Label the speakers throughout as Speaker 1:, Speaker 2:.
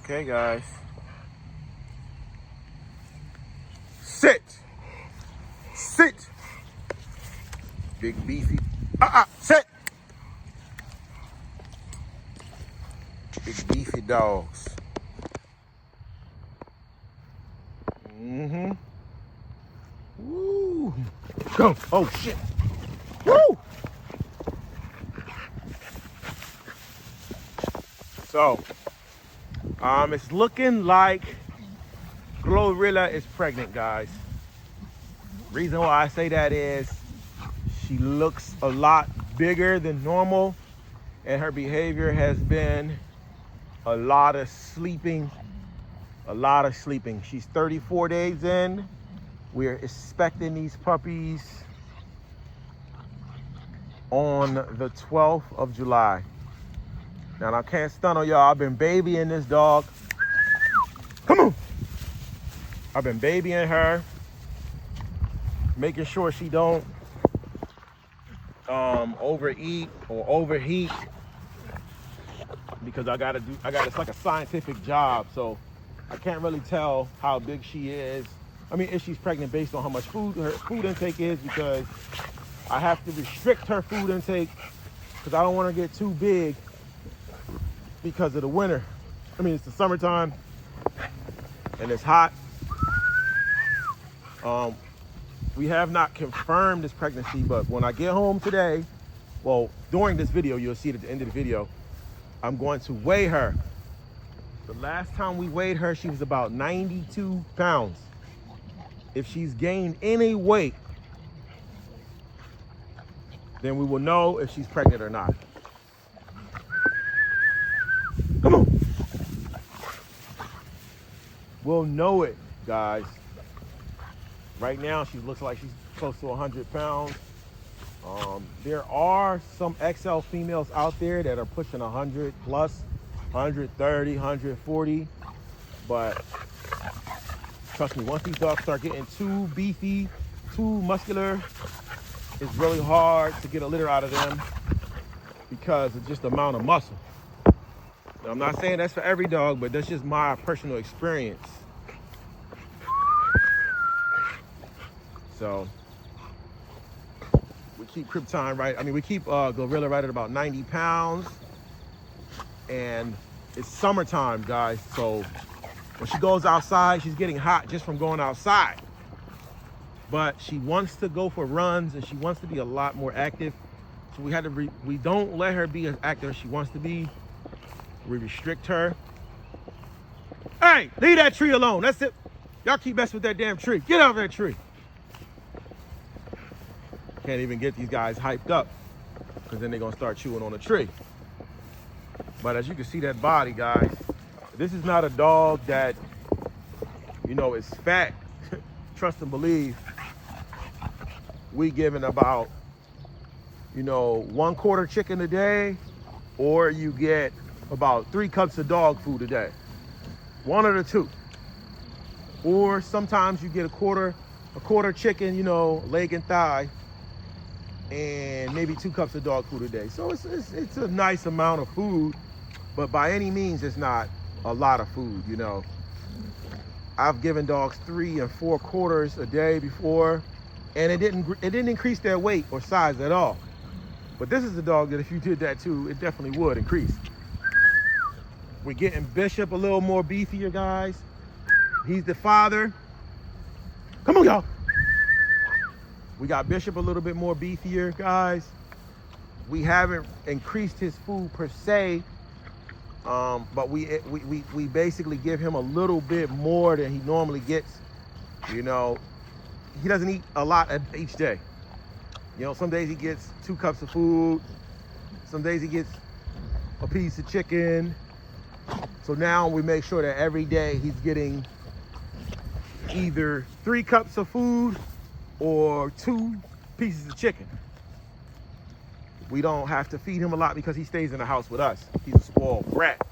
Speaker 1: Okay, guys. Sit. Sit. Big beefy. Sit. Big beefy dogs. Woo. Go. Oh shit. Woo. So, it's looking like Glorilla is pregnant, guys. Reason why I say that is she looks a lot bigger than normal, and her behavior has been a lot of sleeping. She's 34 days in. We're expecting these puppies on the 12th of July. Now, I can't stun on y'all. I've been babying this dog. Come on. I've been babying her, making sure she don't overeat or overheat, because it's like a scientific job, so I can't really tell how big she is. I mean, if she's pregnant based on how much food her food intake is, because I have to restrict her food intake because I don't want her to get too big because of the winter. I mean, it's the summertime and it's hot. We have not confirmed this pregnancy, but when I get home today, well, during this video, you'll see it at the end of the video, I'm going to weigh her. The last time we weighed her, she was about 92 pounds. If she's gained any weight, then we will know if she's pregnant or not. Come on. We'll know it, guys. Right now, she looks like she's close to 100 pounds. There are some XL females out there that are pushing 100 plus, 130, 140. But trust me, once these dogs start getting too beefy, too muscular, it's really hard to get a litter out of them because of just the amount of muscle. Now, I'm not saying that's for every dog, but that's just my personal experience. So we keep Krypton right. I mean, we keep Glorilla right at about 90 pounds. And it's summertime, guys. So when she goes outside, she's getting hot just from going outside. But she wants to go for runs and she wants to be a lot more active. So we don't let her be as active as she wants to be. We restrict her. Hey, leave that tree alone. That's it. Y'all keep messing with that damn tree. Get out of that tree. Can't even get these guys hyped up because then they're going to start chewing on the tree. But as you can see that body, guys, this is not a dog that, you know, is fat. Trust and believe. We giving about, you know, 1/4 chicken a day, or you get about 3 cups of dog food a day. One of the two. Or sometimes you get a quarter chicken, you know, leg and thigh, and maybe 2 cups of dog food a day. So it's a nice amount of food, but by any means, it's not a lot of food, you know. I've given dogs 3 and 4 quarters a day before, and it didn't increase their weight or size at all. But this is a dog that if you did that too, it definitely would increase. We're getting Bishop a little more beefier, guys. He's the father. Come on, y'all. We got Bishop a little bit more beefier, guys. We haven't increased his food per se, but we basically give him a little bit more than he normally gets. You know, he doesn't eat a lot each day. You know, some days he gets 2 cups of food. Some days he gets a piece of chicken. So now we make sure that every day he's getting either 3 cups of food or 2 pieces of chicken. We don't have to feed him a lot because he stays in the house with us. He's a spoiled brat.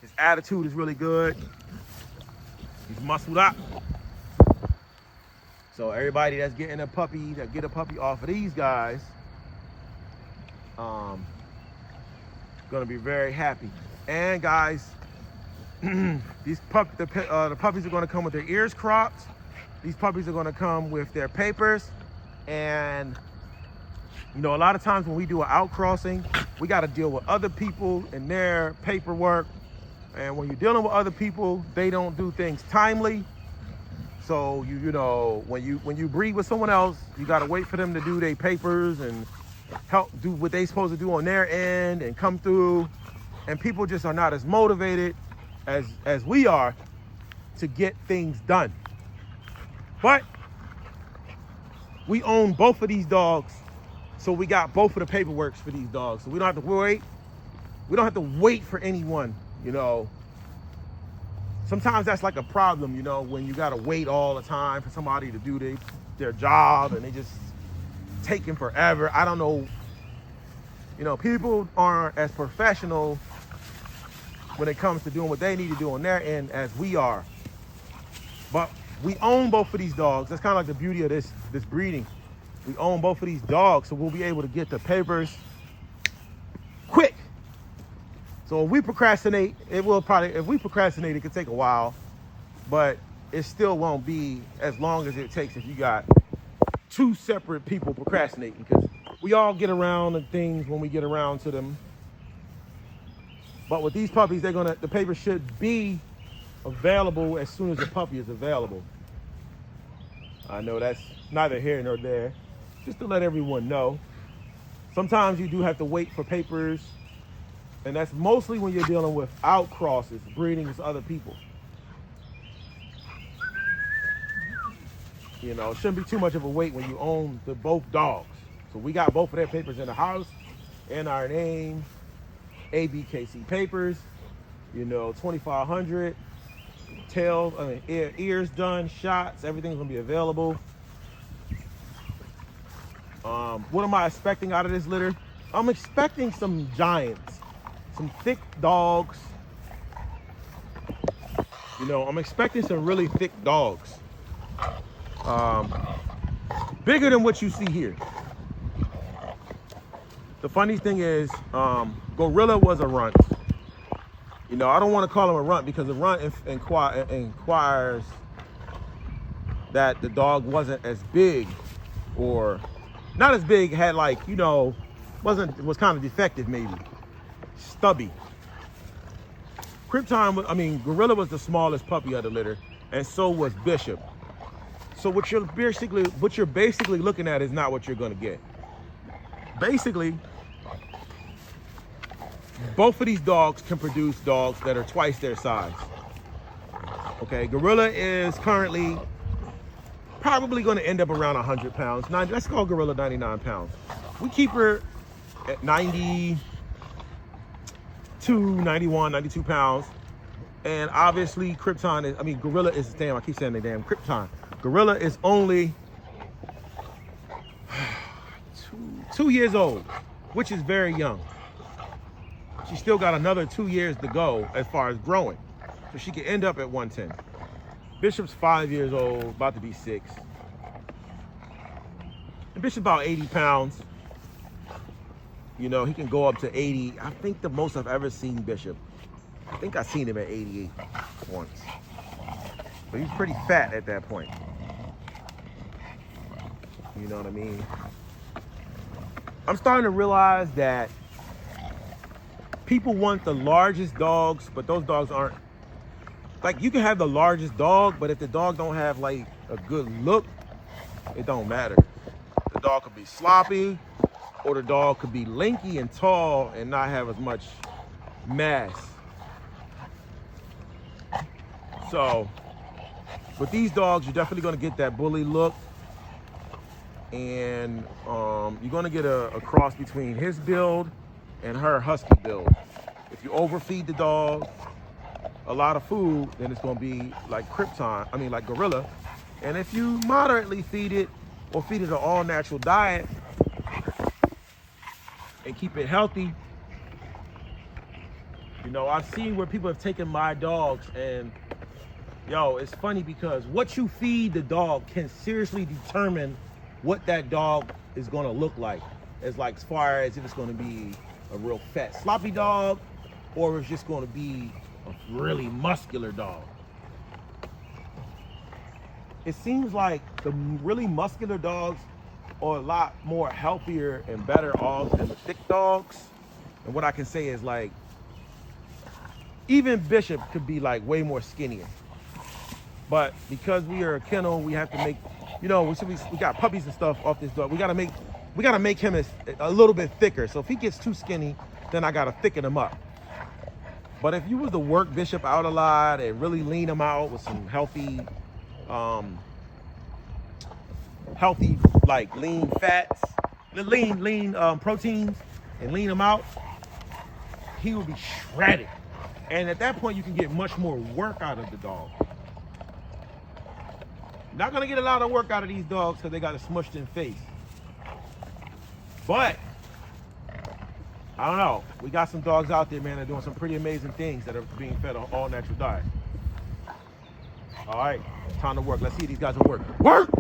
Speaker 1: His attitude is really good. He's muscled up. So everybody that's getting a puppy, that get a puppy off of these guys, gonna be very happy. And guys, the puppies are going to come with their ears cropped. These puppies are going to come with their papers. And, you know, a lot of times when we do an outcrossing, we got to deal with other people and their paperwork. And when you're dealing with other people, they don't do things timely. So, you know, when you breed with someone else, you got to wait for them to do their papers and help do what they supposed to do on their end and come through. And people just are not as motivated as we are to get things done. But we own both of these dogs, so we got both of the paperwork for these dogs. So we don't have to wait. We don't have to wait for anyone, you know. Sometimes that's like a problem, you know, when you gotta wait all the time for somebody to do their job and they just taking forever. I don't know. You know, people aren't as professional when it comes to doing what they need to do on their end as we are. But we own both of these dogs. That's kind of like the beauty of this breeding. We own both of these dogs, so we'll be able to get the papers quick. So if we procrastinate, if we procrastinate, it could take a while, but it still won't be as long as it takes if you got two separate people procrastinating, because we all get around to things when we get around to them. But with these puppies, the paper should be available as soon as the puppy is available. I know that's neither here nor there, just to let everyone know. Sometimes you do have to wait for papers, and that's mostly when you're dealing with outcrosses, breeding with other people. You know, it shouldn't be too much of a wait when you own both dogs. So we got both of their papers in the house, in our name, ABKC papers, you know, 2,500, tails, ears done, shots, everything's gonna be available. What am I expecting out of this litter? I'm expecting some giants, some thick dogs. You know, I'm expecting some really thick dogs. Bigger than what you see here. The funny thing is, Gorilla was a runt. You know, I don't want to call him a runt because a runt inquires that the dog wasn't as big, or not as big, had like, you know, was kind of defective maybe, stubby. Gorilla was the smallest puppy of the litter, and so was Bishop. So what you're basically looking at is not what you're going to get. Basically, both of these dogs can produce dogs that are twice their size. Okay, Gorilla is currently probably going to end up around 100 pounds. Let's call Gorilla 99 pounds. We keep her at 92, 91, 92 pounds. And obviously Gorilla is, damn, I keep saying the damn Krypton. Gorilla is only 2 years old, which is very young. She still got another 2 years to go as far as growing. So she could end up at 110. Bishop's 5 years old, about to be 6. And Bishop's about 80 pounds. You know, he can go up to 80. I think the most I've ever seen Bishop, I think I seen him at 88 once. But he's pretty fat at that point. You know what I mean? I'm starting to realize that people want the largest dogs, but those dogs aren't. Like, you can have the largest dog, but if the dog don't have like a good look, it don't matter. The dog could be sloppy, or the dog could be lanky and tall and not have as much mass. So with these dogs, you're definitely going to get that bully look, and you're going to get a cross between his build and her husky build. If you overfeed the dog a lot of food, then it's going to be like like Gorilla. And if you moderately feed it, or feed it an all-natural diet and keep it healthy, you know, I've seen where people have taken my dogs, and yo, it's funny because what you feed the dog can seriously determine what that dog is going to look like, as far as if it's going to be a real fat sloppy dog, or it's just going to be a really muscular dog. It seems like the really muscular dogs are a lot more healthier and better off than the thick dogs. And what I can say is, like, even Bishop could be like way more skinnier. But because we are a kennel, we have to make, you know, we got puppies and stuff off this dog. We gotta make him a little bit thicker. So if he gets too skinny, then I gotta thicken him up. But if you was to work Bishop out a lot and really lean him out with some healthy like lean fats, lean proteins, and lean him out, he will be shredded. And at that point, you can get much more work out of the dog. Not gonna get a lot of work out of these dogs because they got a smushed in face. But I don't know. We got some dogs out there, man, that are doing some pretty amazing things that are being fed on all natural diet. All right, time to work. Let's see if these guys will work. Work!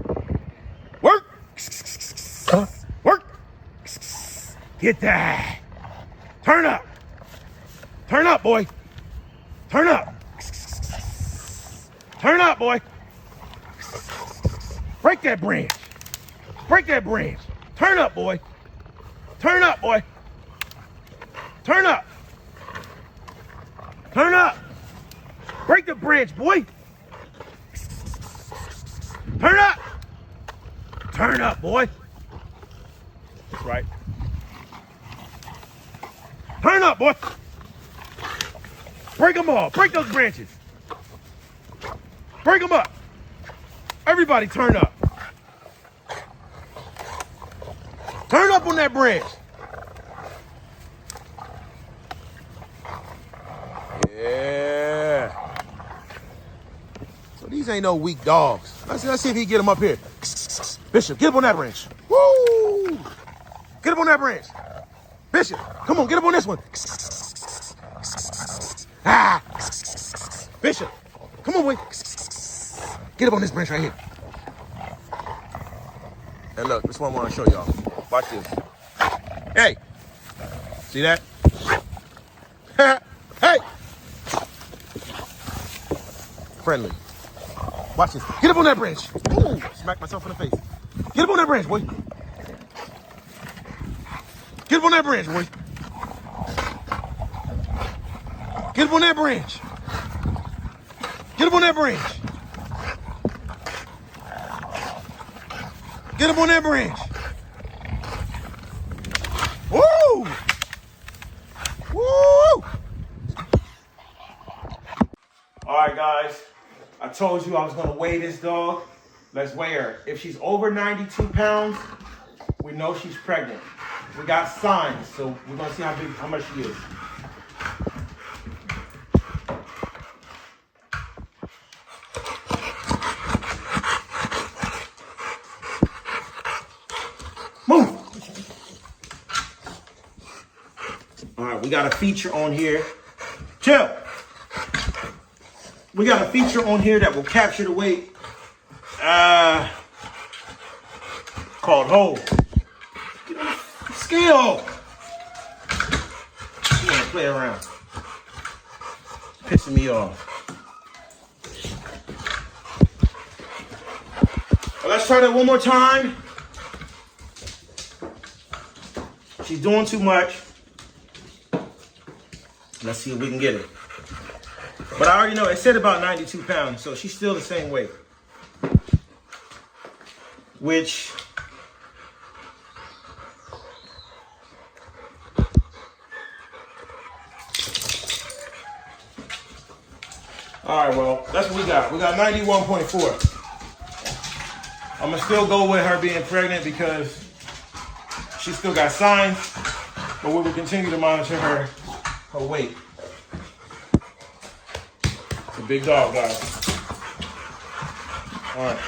Speaker 1: Work! Work! Get that! Turn up! Turn up, boy! Turn up! Turn up, boy! Break that branch! Break that branch! Turn up, boy! Turn up, boy! Turn up! Turn up! Break the branch, boy! Turn up! Turn up, boy! That's right. Turn up, boy! Break them all. Break those branches. Break them up. Everybody turn up. Turn up on that branch. Yeah. So these ain't no weak dogs. Let's see if he can get them up here. Bishop, get up on that branch. Woo! Get up on that branch. Bishop, come on, get up on this one. Ah! Bishop, come on, boy. Get up on this branch right here. And look, this is what I want to show y'all. Watch this. Hey! See that? Hey! Friendly. Watch this. Get up on that branch. Ooh, smack myself in the face. Get up on that branch, boy. Get up on that branch, boy. Get up on that branch. Get up on that branch. Get up on that branch. Woo! Woo! All right, guys. I told you I was going to weigh this dog. Let's weigh her. If she's over 92 pounds, we know she's pregnant. We got signs, so we're going to see how much she is. Move. All right, we got a feature on here. Chill. We got a feature on here that will capture the weight. Called hold. Scale. You want to play around? Pissing me off. Well, let's try that one more time. She's doing too much. Let's see if we can get it. But I already know it said about 92 pounds, so she's still the same weight. Which all right, well, that's what we got. We got 91.4. I'm gonna still go with her being pregnant because she still got signs, but we will continue to monitor her weight. It's a big dog, guys. All right.